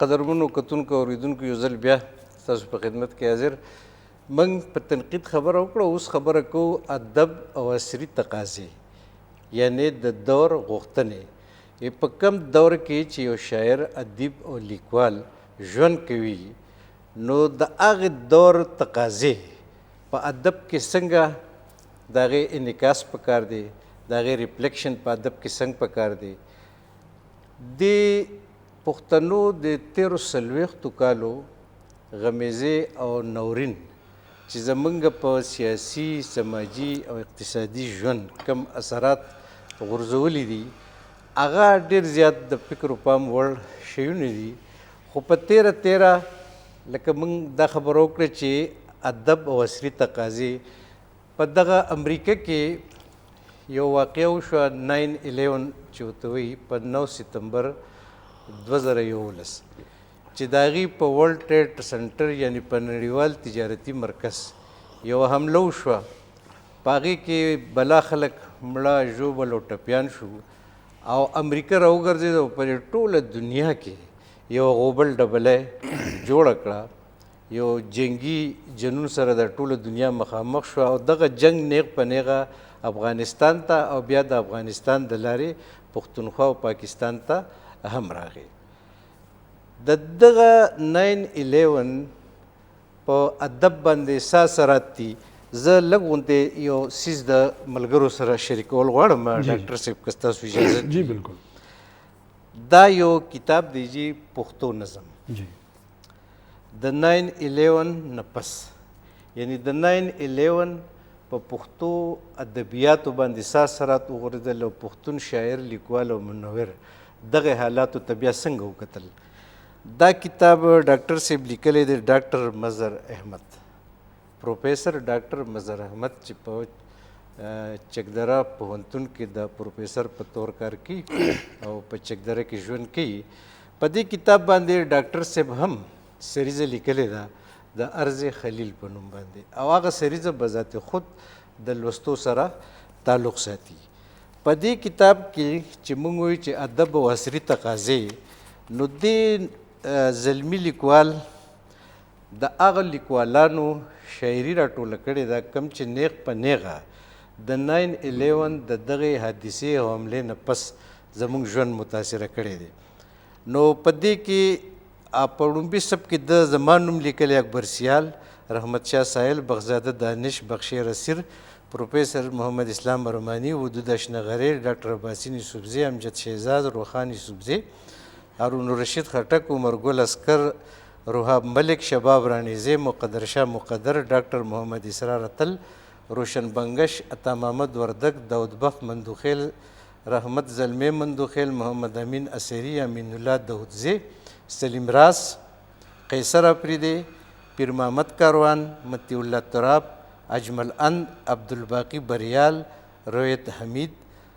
قدرمنو کتونکو اوریدونکو یو ځل بیا ستاسو په خدمت کې حاضر. موږ په تنقید خبره وکړه، اوس خبره کوو ادب او عصري تقاضې، یعنې د دور غوښتنې. په کم دور کې چې یو شاعر، ادیب او لیکوال ژوند کوي، نو د هغې دور تقاضې په ادب کې څنګه د هغې انعکاس پکار دی، د هغې ریفلیکشن په ادب کې څنګه پکار دی. د پښتنو د تیرو څلوېښتو کالو غمیزې او نورین چې زمونږ په سیاسي، سماجي او اقتصادي ژوند کم اثرات غورځولي دي، هغه ډېر زیات د فکر و پام وړ شیونه دي. خو په تیره لکه موږ دا خبره وکړه چې ادب او عصري تقاضې، په دغه امریکا کې یو واقعه وشوه 9/11 چې ورته وایي، په 9 سپتمبر 2011 چې د هغې په ورلډ ټریډ سنټر یعنې په نړیوال تجارتي مرکز یوه حمله وشوه. په هغې کې بلا خلک مړه، ژوبل او ټپیان شو او امریکا راوګرځېد او په ټوله دنیا کې یو غوبل ډبلی جوړه کړه. یو جنګي جنون سره د ټوله دنیا مخامخ شوه او دغه جنګ نیغ په نیغه افغانستان ته او بیا د افغانستان د لارې پښتونخوا او پاکستان ته هم راغی. د دغه 9/11 په ادب باندې څه اثرات دي، زه لږ غوندې یو څیز د ملګرو سره شریکول غواړم ډاکټر صاحب، که ستاسو اجازه. جی بالکل. دا یو کتاب دی جی، پښتو نظم جی. د 9/11 نه پس، یعنی د 9/11 په پښتو ادبیاتو باندې څه اثرات وغورځېدل او پښتون شاعر، لیکوال او منور دغه حالاتو ته بیا څنګه وکتل. دا کتاب ډاکټر صاحب لیکلی دی، ډاکټر مظهر احمد، پروفیسر ډاکټر مظهر احمد، چې په چکدره پوهنتون کې د پروفیسر په طور کار کوي او په چکدره کې ژوند کوي. په دې کتاب باندې ډاکټر صاحب هم سریزه لیکلې ده د ارض خلیل په نوم باندې، او هغه سریزه به ذات خود د لوستو سره تعلق ساتي. په دې کتاب کې چې موږ وایو چې ادب او عصري تقاضې، نو دې زلمي لیکوال د هغه لیکوالانو شاعري راټوله کړې ده کوم چې نیغ په نیغه د 9/11 د دغې حادثې او حملې نه پس زموږ ژوند متاثره کړی دی. نو په دې کې په ړومبي سب کې د زما نوم لیکلی اکبر سیال، رحمت شاه سایل، بغزاده دانش، بخشیر اسیر، پروفیسر محمد اسلام ارمانی، ودود اشنغری، ډاکټر عباسین یوسفزی، امجد شهزاد، روخان یوسفزی، هارون الرشید خټک، عمر ګل اسکر، روحاب ملک، شباب رانیزی، مقدر شاه مقدر، ډاکټر محمد اسرار اتل، روشن بنگش، عطا محمد وردک، داود بخت مندوخیل، رحمت زلمی مندوخیل، محمد امین اسیری، امین الله داودزی، سلیم راز، قیصر افریدی، پیر محمد کاروان، متی الله تراب، اجمل اند، عبدالباقی بریال، رویت حمید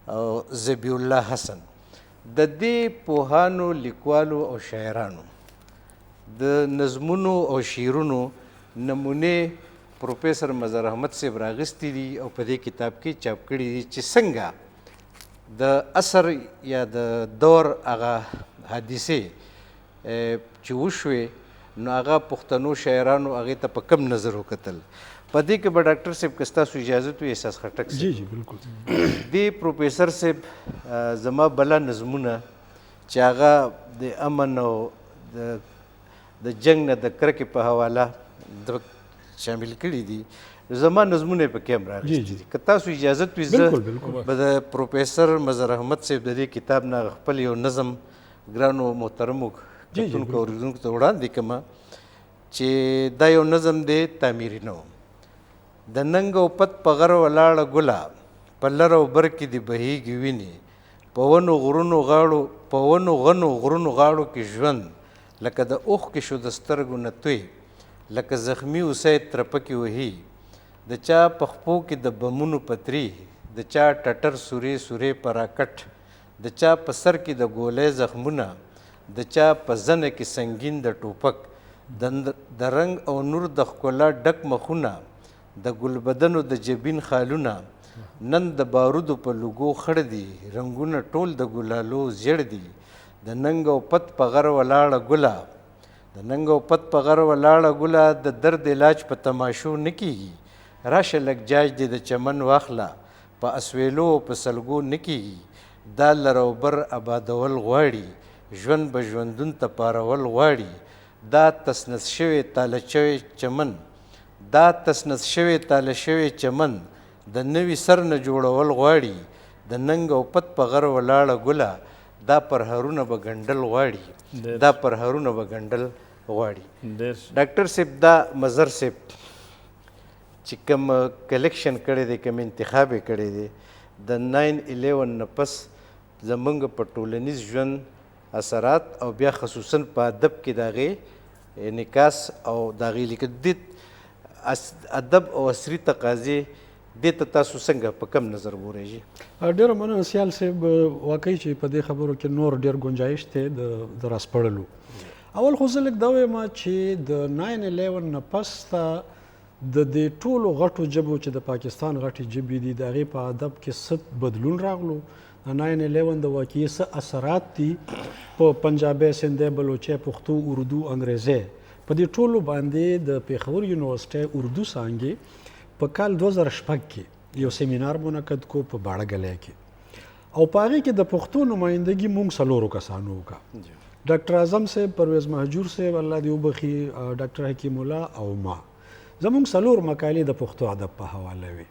او زبی الله حسن. د دې پوهانو، لیکوالو او شاعرانو د نظمونو او شعرونو نمونې پروفیسر مظهر احمد صاحب راغستې دي او په دې کتاب کې چاپ کړي دي چې څنګه د عصر یا د دور هغه حادثې چې وشوې، نو هغه پښتنو شاعرانو هغې ته په کم نظر وکتل. په دې کې به ډاکټر صاحب که ستاسو اجازت وي، احساس خټک صاحب. جی جی بالکل. دې پروفیسر صاحب زما بله نظمونه چې هغه د امن او د جنګ نه د کرکې په حواله شامل کړي دي، زما نظمونه یې پکې هم راغلي دي. که تاسو اجازت وي، زه به د پروفیسر مظهر احمد صاحب د دې کتاب نه خپل یو نظم ګرانو محترمو کتونکو اورېدونکو ته وړاندې کړمه چې دا یو نظم دی تعمیري نه و. د ننګ او پت په غر ولاړه ګله، په لر او بر کې دې بهیږي وینې، په ونو غرونو غاړو کې ژوند لکه د اوښ کې شو د سترګو نه توی، لکه زخمي اوسی ترپکې وهي، د چا په خپو کې د بمونو پتري، د چا ټټر سورې په راکټ، د چا په سر کې د ګولۍ زخمونه، د چا په زنه کې سنګین د ټوپک، د رنګ او نور د ښکلا ډک مخونه، د ګلبدنو د جبین خالونه، نن د بارودو په لوګو خړ دي، رنګونه ټول د ګلالو زیړ دي، د ننګ او پت په غر ولاړه ګله د ننګ او پت په غر ولاړه ګله د درد علاج په تماشو نه کیږي راشه لږ جاج دې د چمن واخله په اسویلو او په سلګو نه کیږي دا لر او بر آبادول غواړي ژوند به ژوندون ته پارول غواړي دا تسنس شوی تاله شوی چمن دا تسنس شوی تاله شوی چمن د نوي سر نه جوړول غواړي د ننګ او پت په غر ولاړه ګله دا پرهرونه به ګنډل غواړي دا پرهرونه به ګنډل غواړي ډاکټر صاحب دا مظهر صاحب چې کوم کلیکشن کړی دی کوم انتخاب یې کړی دی د 9/11 نه پس زموږ په ټولنیز ژوند اثرات او بیا خصوصا په ادب کې د هغې انعکاس او د هغې لیکل ادب او عصري تقاضې دې ته تاسو څنګه په کم نظر ګورئ؟ ډېره مننه سیال صاحب، واقعي چې په دې خبرو کې نور ډېر گنجایش دی د راسپړلو. اول خو زه لږ دا وایم چې د 9/11 نه پس ته د دې ټولو غټو ژبو چې د پاکستان غټې ژبې دي د هغې په ادب کې څه بدلون راغلو. د 9/11 د واقعي څه اثرات دي په پنجابي، سندھی، بلوچي، پښتو، اردو، انګریزي په دې ټولو باندې د پېښور یونیورسټۍ اردو څانګې په کال 2006 کې یو سیمینار منعقد کو په باړه ګلی کې او په هغې کې د پښتو نمایندګي موږ 4 کسانو وکړه. ډاکټر اعظم صاحب، پرویز مهجور صاحب الله دې وبخي، ډاکټر حکیم الله او ما. زموږ 4 مقالې د پښتو ادب په حواله وي.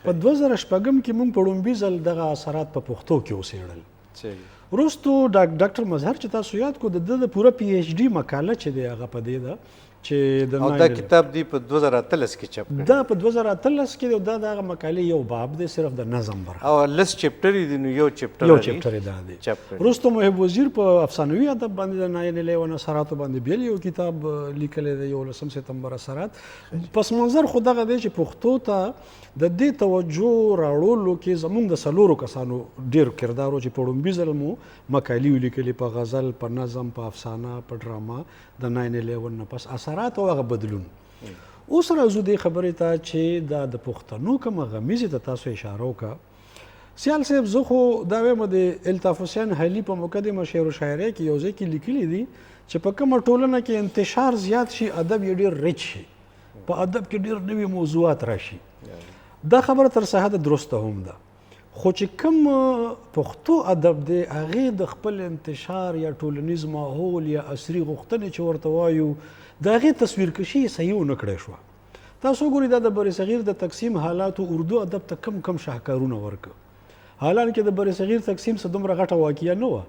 په 2006 کې موږ په لومبي ځل دغه اثرات په پښتو کې وڅېړل. وروستو ډاکټر مظهر چې تاسو یاد کو د ده د پوره PhD مقاله چې دی هغه په دې ده چې د او دا کتاب دی په 2013 کې چاپ کړی. دا په 2013 کې دا دغه مقالې یو باب دی صرف د نظم برخه او لس چپټر دي نو یو چپټر یې دا دی چاپ کړی. وروسته محب وزیر په افسانوي ادب باندې د 9/11 اثراتو باندې بیا یو کتاب لیکلی دی 11 سپتمبر اثرات. پس منظر خو دغه دی چې پښتو ته د دې توجه راوړلو کې زموږ د 4 کسانو ډېر کردار و چې په لومبي ځل مو مقالې ولیکلې په غزل، په نظم، په افسانه، په ډرامه د 9/11 نه پس اثرات او هغه بدلون. اوس راځو دې خبرې ته چې دا د پښتنو کومه غمیزې ته تاسو اشاره وکړه. سیال صاحب زه خو دا وایم د الطاف حسین حلي په مقدمه شعر و شاعرۍ کې یو ځای کې لیکلي دي چې په کومه ټولنه کې انتشار زیات شي ادب یې ډېر ریچ شي، په ادب کې ډېر نوي موضوعات راشي. دا خبره تر صحت درسته هم ده، خو چې کوم پښتو ادب دی هغې د خپل انتشار یا ټولنیز ماحول یا عصري غوښتنې چې ورته وایو د هغې تصویرکشي یې صحیح ونه کړی شوه. تاسو وګورئ دا د برصغیر د تقسیم حالاتو اردو ادب ته کم شاهکارونه ورکړه، حالانکه د برصغیر تقسیم څه دومره غټه واقعه نه وه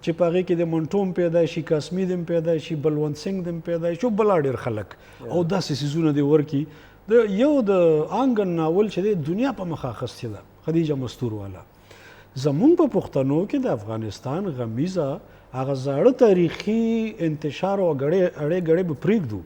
چې په هغې کې د منټو هم پیدا شي، قاسمي هم پیدا شي، بلوند سنګ هم پیدا شي، بلا ډېر خلک او داسې څیزونه دې ورکړي. د یو د آنګن ناول چې دی دنیا په مخ اخیستې ده، خدیجه مستور والا. زمونږ په پښتنو کې د افغانستان غمیزه هغه زاړه تاریخي انتشار او اړې ګړې به پرېږدو.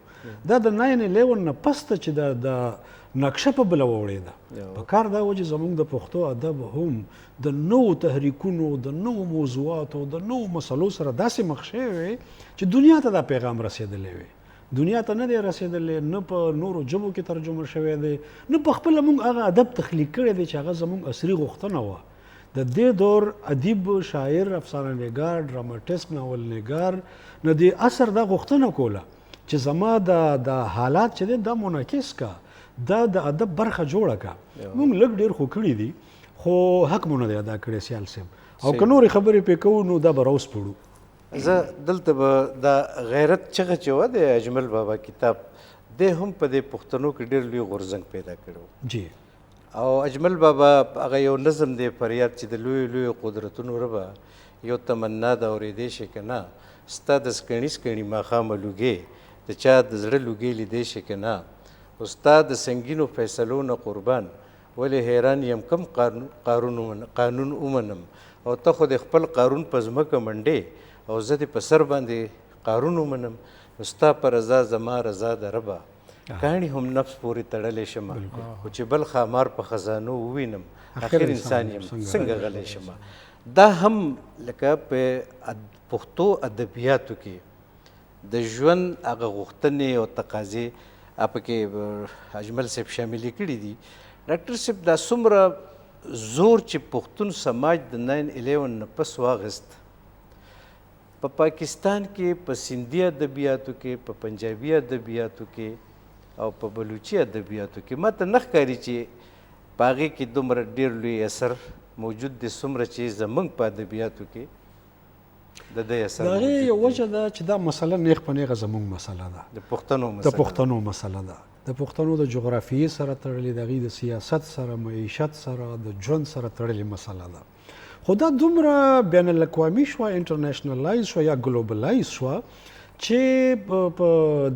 دا د 9/11 نه پس ته چې د نقشه په بله ووړېده. په کار دا و چې زمونږ د پښتو ادب هم د نوو تحریکونو، د نوو موضوعاتو، د نوو مسلو سره داسې مخ شوی وی چې دنیا ته دا پیغام رسېدلی وی. دنیا ته نه دی رسېدلی، نه په نورو ژبو کې ترجمه شوی دی، نه په خپله موږ هغه ادب تخلیق کړی دی چې هغه زموږ عصري غوښتنه وه. د دې دور ادیب، شاعر، افسانه نګار، ډراماټیسټ، ناول نګار نه دې عصر دا غوښتنه کوله چې زما د حالات چې دی دا منعکس کا، دا د ادب برخه جوړه کا. موږ لږ ډېر خو کړي دي خو حق مو نه دی ادا کړی سیال صاحب، او که نورې خبرې پرې کوو نو دا به راوسپړو. زه دلته به د غیرت چغه چې وه د اجمل بابا کتاب دی هم په دې پښتنو کې ډېر لوی غورځنګ پیدا کړی جی. او اجمل بابا هغه یو نظم دی فریاد چې د لویو قدرتونو ربه یو تمنا ده اورېدی شي که نه، ستا د سکڼي سکڼي ماښامه لوګې د چا د زړه لوګې لیدی شي که نه، خو ستا د سنګینو فیصلو نه قربان ولې حیران یم کم قانون ومنم، او ته خو د خپل قانون په ځمکه منډې او زه دې په سر باندې قارون ومنم، نو ستا په رضا زما رضا د ربه کاڼي هم نفس پورې تړلی شمه، خو چې بل ښامار په خزانو ووینم اخر انسان یم څنګه غلی شمه. دا هم لکه په پښتو ادبیاتو کې د ژوند هغه غوښتنې او تقاضې پکې اجمل صاحب شاملې کړي دي. ډاکټر صاحب دا څومره زور چې پښتون سماج د 9/11 نه پس واغست په پاکستان کې په سندي ادبیاتو کې په پنجابي ادبیاتو کې او په بلوچي ادبیاتو کې ماته نه ښکاري چې په هغې کې دومره ډېر لوی اثر موجود دی څومره چې زموږ په ادبیاتو کې د دې اثر د هغې یو وجه ده چې دا مسله نیغ په نیغه زموږ مسله ده د پښتنو د پښتنو مسله ده د پښتنو د جغرافیې سره تړلې د هغې د سیاست سره معیشت سره د ژوند سره تړلې مسله ده خو دا دومره بین الاقوامي شوه انټرنیشنلایز شوه یا ګلوبلایز شوه چې په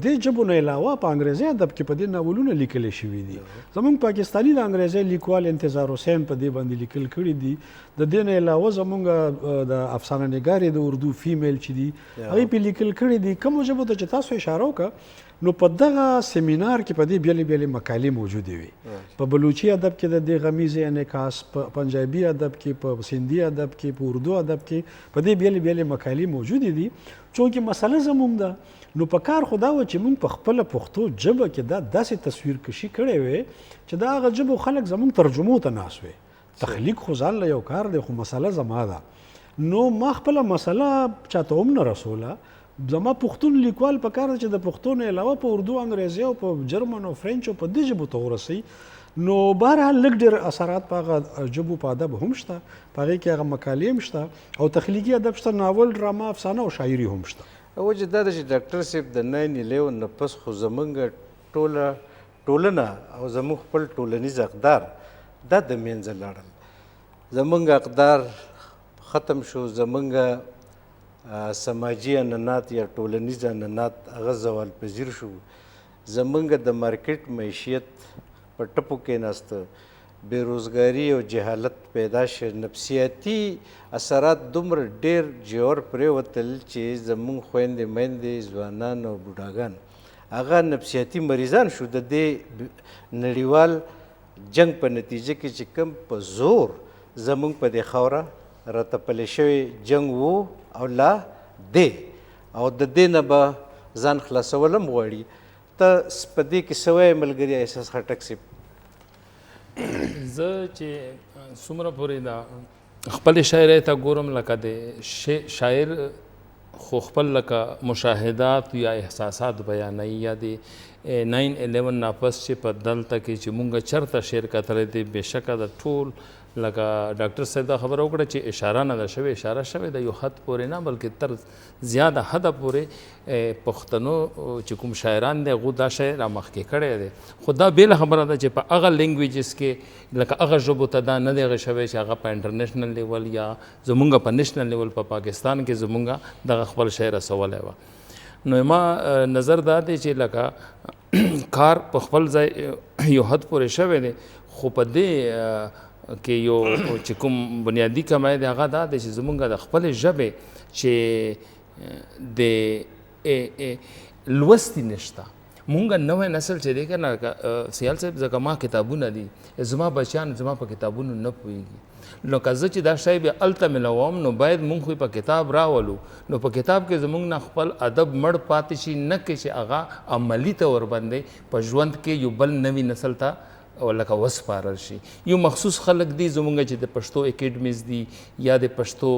دې ژبو نه علاوه په انګریزي ادب کې په دې ناولونه لیکل شوي دي زموږ پاکستاني د انګریزي لیکوال انتظار حسین په دې باندې لیکل کړي دي د دې نه علاوه زموږ د افسانه نګارې د اردو فیمیل چې دي هغې پې لیکل کړي دي کومو ژبو ته چې تاسو اشاره وکړه نو په دغه سیمینار کې په دې بیلې بیلې مقالې موجودې وي په بلوچي ادب کې د دې غمیزې انعکاس په پنجابي ادب کې په سندي ادب کې په اردو ادب کې په دې بیلې بیلې مقالې موجودې دي چونکې مسله زموږ ده نو په کار خو دا و چې موږ په خپله پښتو ژبه کې دا داسې تصویر کشي کړی وی چې د هغه ژبو خلک زموږ ترجمو ته ناست وی تخلیق خو ځان له یو کار دی خو مسله زما ده نو ما خپله مسله چاته هم نه رسوله زما پښتون لیکوال په کار چې د پښتو نه علاوه په اردو انګریزي او په جرمن او فرنچ او په دې ژبو ته ورسوي نو بهرحال لږ ډېر اثرات په هغه ژبو په ادب هم شته په هغې کې هغه مقالې هم شته او تخلیقي ادب شته ناول ډرامه افسانه او شاعري هم شته وجه دا ده چې ډاکټر صاحب د 9/11 نه پس خو زموږ ټولنه او زموږ خپل ټولنیز اقدار دا د منځه لاړل زموږ اقدار ختم شو زموږ سماجی عنعنات یا ټولنیز عنعنات هغه زوال پذیر شو زموږ د مارکیټ معیشت په ټپو کې ناسته بېروزګاري او جهالت پیدا شو نفسیاتي اثرات دومره ډېر ژور پرېوتل چې زموږ خویندې میندې ځوانان او بوډاګان هغه نفسیاتي مریضان شو د دې نړیوال جنگ په نتیجه کې چې کوم په زور زموږ په دې خاوره راتپلی شوی جنگ وو او لا دی او د دې نه به ځان خلاصول هم غواړي ته په دې کې څه وایې ملګري احساس خټک صاحب زه چې څومره پورې دا خپلې شاعرۍ ته ګورم لکه د شاعر خو خپل لکه مشاهدات یا احساسات بیانوي یا د 9/11 نه پس چې په دلته کې چې مونږ چېرته شعر کتلی دی بېشکه د ټول لکه ډاکټر صاحب دا خبره وکړه چې اشاره نه ده شوې اشاره شوې ده یو حد پورې نه بلکې تر زیاده حده پورې پښتنو چې کوم شاعران دی هغو دا شی رامخکې کړی دی خو دا بېله خبره ده چې په هغه لینګویجز کې لکه هغه ژبو ته دا نه دی هغه شوی چې هغه په انټرنیشنل لیول یا زمونږ په نیشنل لیول په پاکستان کې زمونږ دغه خپل شی رسولی وه نو ما نظر دا دی چې لکه کار په خپل ځای یو حد پورې شوی دی خو په دې کې یو چې کوم بنیادي کمی دی هغه دا دی چې زمونږ د خپلې ژبې چې د لوستي نشته مونږ نوی نسل چې دی که نه سیال صاحب ځکه ما کتابونه دي زما بچیان زما په کتابونو نه پوهېږي نو که زه چې دا شی بیا هلته ملوم نو باید مونږ خو په کتاب راولو نو په کتاب کې زمونږ نه خپل ادب مړ پاتې شي نه کې چې هغه عملي طور باندې په ژوند کې یو بل نوي نسل ته او لکه وسپارل شي یو مخصوص خلک دي زمونږ چې د پښتو اکیډمیز دي یا د پښتو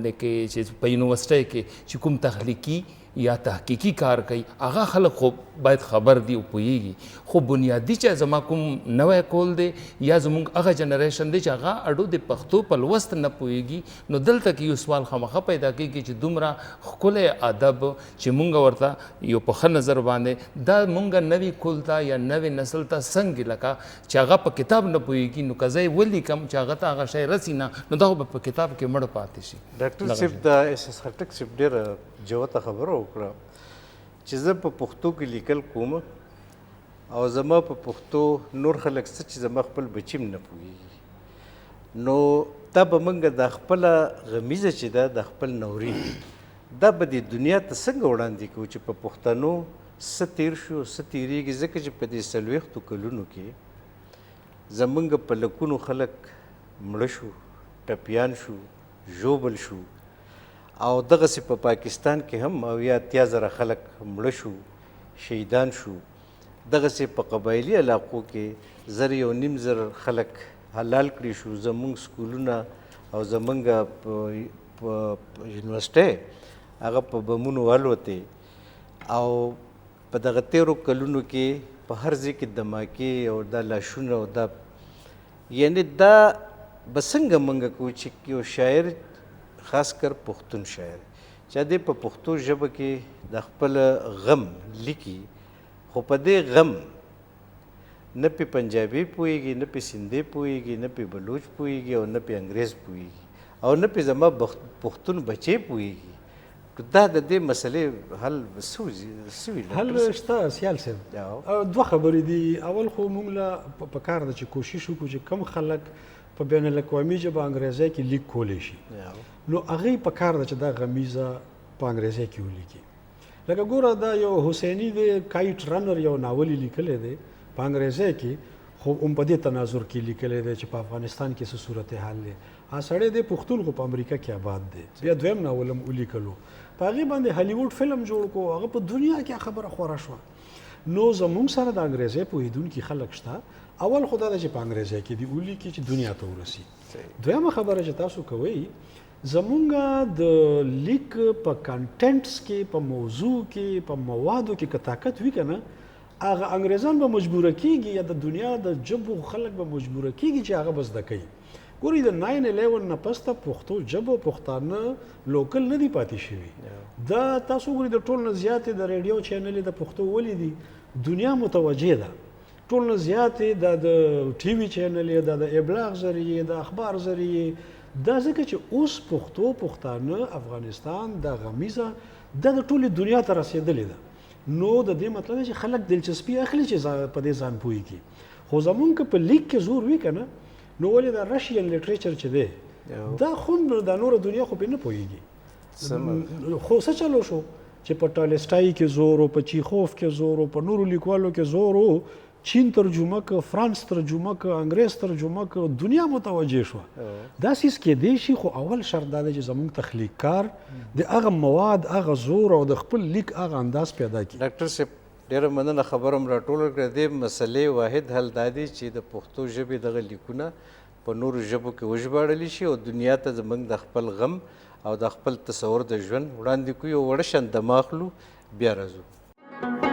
لکه چې په یونیورسټۍ کې چې کوم تخلیقي یا تحقیقي کار کوي هغه خلک خو باید خبر دی او پوهیږي خو بنیادي چې زما کوم نوی کول دی یا زموږ هغه جنریشن دی چې هغه اډو د پښتو په لوست نه پوهیږي نو دلته کې یو سوال خامخا پیدا کېږي چې دومره ښکلی ادب چې مونږ ورته یو په ښه نظر باندې دا مونږ نوي کول ته یا نوي نسل ته څنګه لکه چې هغه په کتاب نه پوهیږي نو که زه یې ولیکم چې هغه ته هغه شی رسي نه نو دا خو به په کتاب کې مړ پاتې شي ډاکټر صاحب د احساس خټک صاحب ډېره جوته خبره وکړه چې زه په پښتو کې لیکل کوم او زما په پښتو نور خلک څه چې زما خپل بچي هم نه پوهېږي نو دا به موږ د خپله غمیزه چې ده د خپل نورین دا به د دنیا ته څنګه وړاندې کوو چې په پښتنو څه تیر شو څه تیریږي ځکه چې په دې 40 کلونو کې زموږ په لکونو خلک مړه شو ټپیان شو ژوبل شو او دغسې په پاکستان کې هم او یا 80,000 خلک مړه شو شهیدان شو دغسې په قبایلي علاقو کې 1.5 خلک حلال کړي شو زموږ سکولونه او زموږ په یونیورسټۍ هغه په بمونو والوتې او په دغه تیرو کلونو کې په هر ځای کې دماکې او دا لاشونه او دا یعنی دا به څنګه موږ کوو چې یو شاعر خاص کر پښتون شاعر چې دی په پښتو ژبه کې د خپل غم لیکي خو په دې غم نه پې پنجابي پوهېږي نه پې سندي پوهېږي نه پې بلوچ پوهېږي او نه پې انګریز پوهېږي او نه پې زما پښتون بچی پوهېږي دا د دې مسلې حل څه وي حل شته سیال صاحب دوه خبرې دي اول خو موږ له په کار ده چې کوشش وکړو چې کم خلک په بین الاقوامي ژبه انګریزۍ کې لیک کولی شي نو هغې په کار ده چې دا غمیزه په انګریزۍ کې ولیکي لکه ګوره دا یو حسیني دی کایټ رنر یو ناول یې لیکلی دی په انګریزۍ کې خو هم په دې تناظر کې لیکلی دی چې په افغانستان کې څه صورتحال دی سړی دی پښتون خو په امریکا کې آباد دی بیا دویم ناول هم ولیکلو په هغې باندې هالیوډ فلم جوړ کړو هغه په دنیا کې خبره خوره شوه نو زموږ سره د انګریزۍ پوهېدونکي خلک شته اول خو دا ده چې په انګریزۍ کې دي ولیکي چې دنیا ته ورسي دویمه خبره چې تاسو کوئ زمونږ د لیک په کانټنټس کې په موضوع کې په موادو کې که طاقت وي که نه هغه انګریزان به مجبوره کېږي یا د دنیا د ژبو خلک به مجبوره کېږي چې هغه به زده کوي ګورئ د 9/11 نه پس ته پښتو ژبه پښتانه لوکل نه دي پاتې شوي دا تاسو ګورئ د ټول نه زیاتې د ریډیو چینلې د پښتو ولې دي دنیا متوجه ده ټول نه زیاتې د ټي وي چینلې د ابلاغ ذریعې د اخبار ذریعې دا ځکه چې اوس پښتو پښتانه افغانستان د غمیزه د ټولې دنیا ته رسېدلې ده نو د دې مطلب چې خلک دلچسپي اخلي چې په دې ځان پوهېږي خو زمونږ که په لیک کې زور وي که نه نو ولې دا رشین لیټریچر چې دی دا خو د نوره دنیا خو پرې نه پوهېږي خو څه چلو شو چې په ټالسټای کې زور او په چیخوف کې زور او په نورو لیکوالو کې زور او چین ترجمه که فرانس ترجمه که انګریز ترجمه که دنیا متوجه شوه دا سیس کېدی شي خو اول شرط دا دی چې زموږ تخلیقکار د هغه مواد هغه زور او د خپل لیک هغه انداز پیدا کړي ډاکټر صاحب ډېره مننه خبره م راټوله کړه دې مسلې واحد حل دا دی چې د پښتو ژبې دغه لیکونه په نورو ژبو کې وژباړلی شي او دنیا ته زموږ د خپل غم او د خپل تصور د ژوند وړاندې کوي او وړه شان دمه اخلو بیا راځو